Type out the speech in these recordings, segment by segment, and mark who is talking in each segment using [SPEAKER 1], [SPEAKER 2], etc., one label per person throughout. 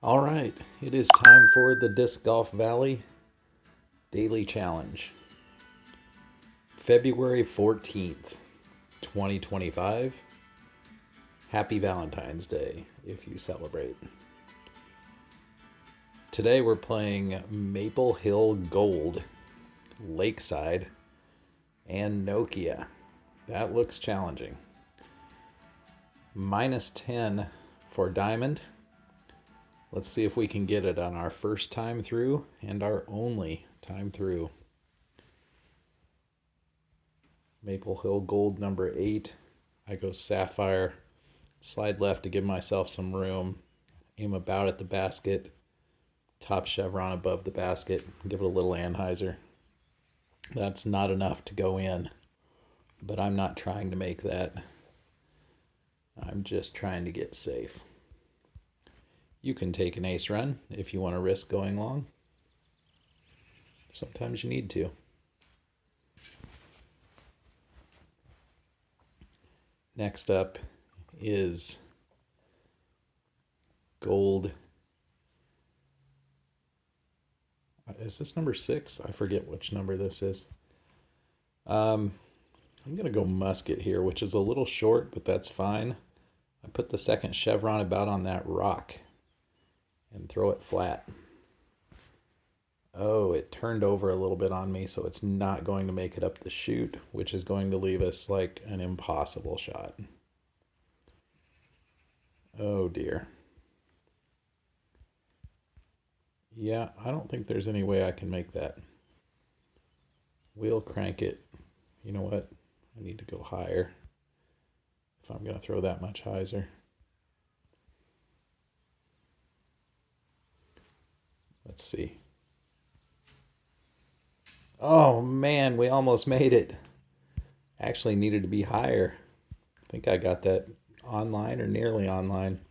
[SPEAKER 1] All right, it is time for the Disc Golf Valley Daily Challenge. February 14th, 2025. Happy Valentine's Day if you celebrate. Today we're playing Maple Hill Gold, Lakeside, and Nokia. That looks challenging. -10 for Diamond. Let's see if we can get it on our first time through and our only time through. Maple Hill Gold number 8. I go Sapphire. Slide left to give myself some room. Aim about at the basket. Top chevron above the basket. Give it a little anhyzer. That's not enough to go in, but I'm not trying to make that. I'm just trying to get safe. You can take an ace run if you want to risk going long. Sometimes you need to. Next up is Gold. Is this number 6? I forget which number this is. I'm going to go Musket here, which is a little short, but that's fine. I put the second chevron about on that rock and throw it flat. Oh, it turned over a little bit on me, so it's not going to make it up the chute, which is going to leave us like an impossible shot. Oh dear. Yeah, I don't think there's any way I can make that. We'll crank it. You know what? I need to go higher if I'm going to throw that much hyzer. Let's see. Oh man, we almost made it. Actually needed to be higher. I think I got that online or nearly online.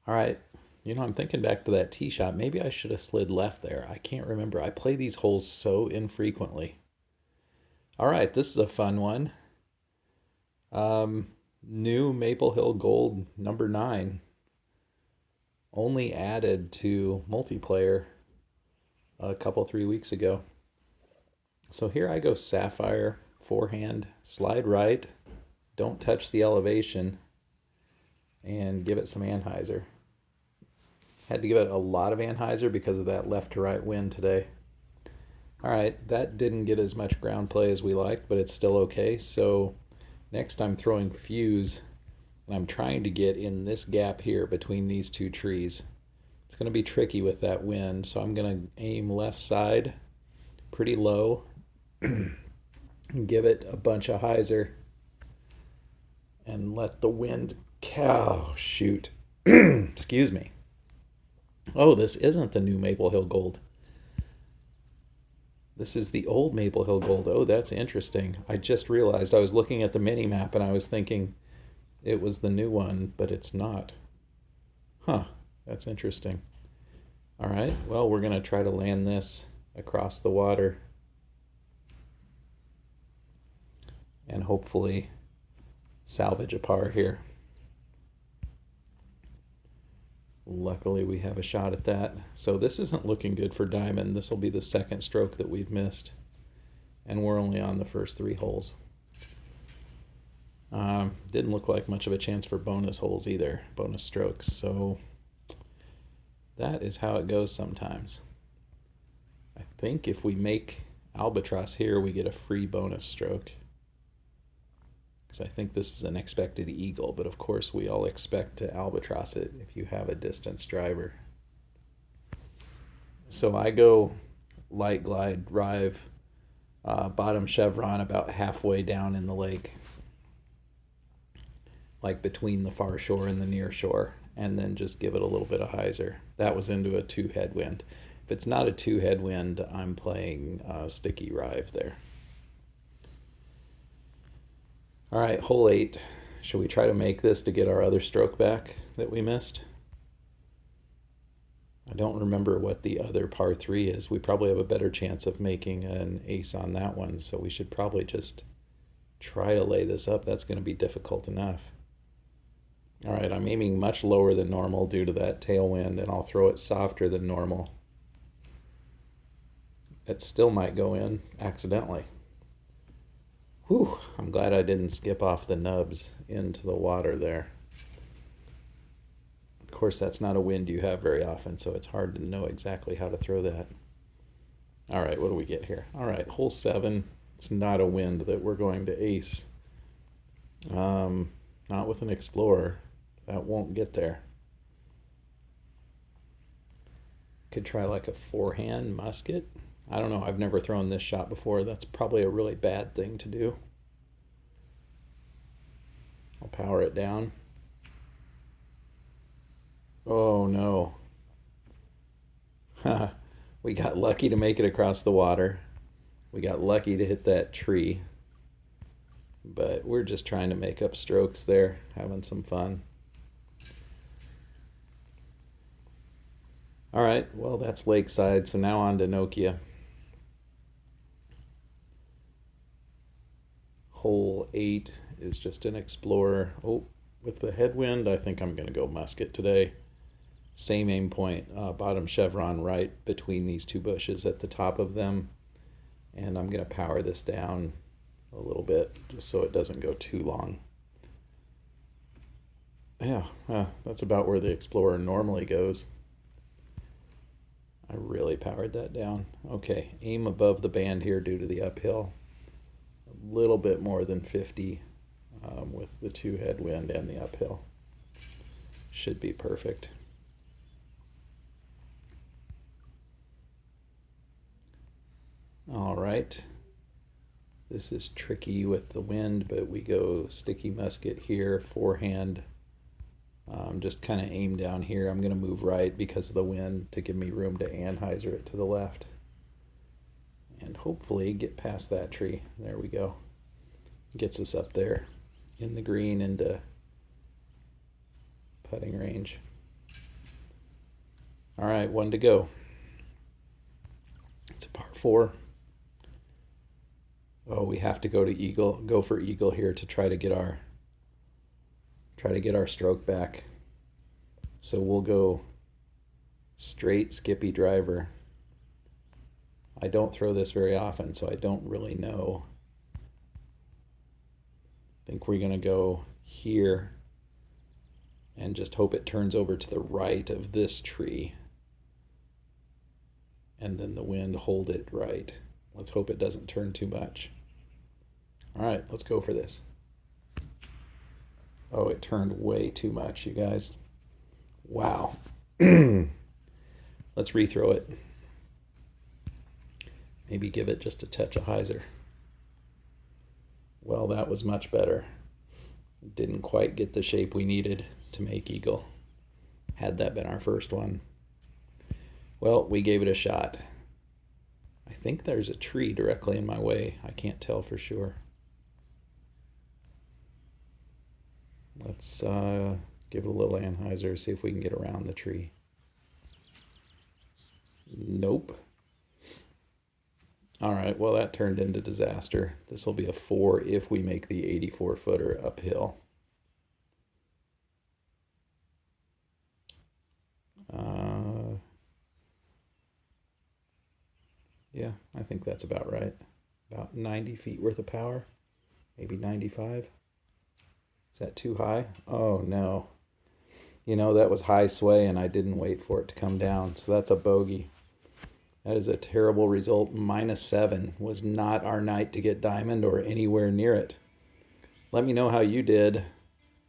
[SPEAKER 1] All right. You know, I'm thinking back to that tee shot. Maybe I should have slid left there. I can't remember. I play these holes so infrequently. All right, this is a fun one. New Maple Hill Gold number 9. Only added to multiplayer a couple, 3 weeks ago. So here I go Sapphire, forehand, slide right, don't touch the elevation, and give it some anhyzer. Had to give it a lot of anhyzer because of that left to right wind today. All right, that didn't get as much ground play as we liked, but it's still okay. So next I'm throwing Fuse, and I'm trying to get in this gap here between these two trees. It's going to be tricky with that wind, so I'm going to aim left side pretty low and give it a bunch of hyzer and let the wind shoot. Excuse me. Oh, this isn't the new Maple Hill Gold. This is the old Maple Hill Gold. Oh, that's interesting. I just realized I was looking at the mini map and I was thinking it was the new one, but it's not. Huh, that's interesting. All right, well, we're going to try to land this across the water and hopefully salvage a par here. Luckily, we have a shot at that. So this isn't looking good for Diamond. This will be the second stroke that we've missed, and we're only on the first 3 holes. Didn't look like much of a chance for bonus holes either, bonus strokes. So that is how it goes sometimes. I think if we make Albatross here, we get a free bonus stroke. Because I think this is an expected eagle, but of course we all expect to albatross it if you have a distance driver. So I go light glide drive, bottom chevron about halfway down in the lake, like between the far shore and the near shore, and then just give it a little bit of hyzer. That was into a 2 headwind. If it's not a 2 headwind, I'm playing sticky rive there. All right, hole 8. Should we try to make this to get our other stroke back that we missed? I don't remember what the other par 3 is. We probably have a better chance of making an ace on that one, so we should probably just try to lay this up. That's going to be difficult enough. All right, I'm aiming much lower than normal due to that tailwind, and I'll throw it softer than normal. It still might go in accidentally. Whew, I'm glad I didn't skip off the nubs into the water there. Of course, that's not a wind you have very often, so it's hard to know exactly how to throw that. All right, what do we get here? All right, hole 7. It's not a wind that we're going to ace. Not with an Explorer. That won't get there. Could try like a forehand musket. I don't know. I've never thrown this shot before. That's probably a really bad thing to do. I'll power it down. Oh no. We got lucky to make it across the water. We got lucky to hit that tree. But we're just trying to make up strokes there, having some fun. All right, well, that's Lakeside, so now on to Nokia. Hole 8 is just an Explorer. Oh, with the headwind, I think I'm going to go musket today. Same aim point, bottom chevron right between these two bushes at the top of them. And I'm going to power this down a little bit just so it doesn't go too long. Yeah, that's about where the Explorer normally goes. I really powered that down. Okay, aim above the band here due to the uphill. A little bit more than 50 with the 2 headwind and the uphill. Should be perfect. All right. This is tricky with the wind, but we go sticky musket here, forehand. Just kind of aim down here. I'm going to move right because of the wind to give me room to Anheuser it to the left. And hopefully get past that tree. There we go. Gets us up there in the green into putting range. All right, 1 to go. It's a par 4. Oh, we have to go to eagle. Go for eagle here to try to get our stroke back. So we'll go straight skippy driver. I don't throw this very often, so I don't really know. I think we're going to go here and just hope it turns over to the right of this tree. And then the wind hold it right. Let's hope it doesn't turn too much. All right, let's go for this. Oh, it turned way too much, you guys. Wow. Let's rethrow it. Maybe give it just a touch of hyzer. Well, that was much better. It didn't quite get the shape we needed to make eagle. Had that been our first one. Well, we gave it a shot. I think there's a tree directly in my way. I can't tell for sure. Let's give it a little Anheuser, see if we can get around the tree. Nope. All right, well, that turned into disaster. This will be a 4 if we make the 84-footer uphill. Yeah, I think that's about right. About 90 feet worth of power, maybe 95. Is that too high? Oh, no. You know, that was high sway, and I didn't wait for it to come down, so that's a bogey. That is a terrible result. -7 was not our night to get diamond or anywhere near it. Let me know how you did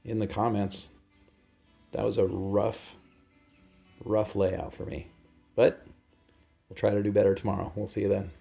[SPEAKER 1] in the comments. That was a rough layout for me. But we'll try to do better tomorrow. We'll see you then.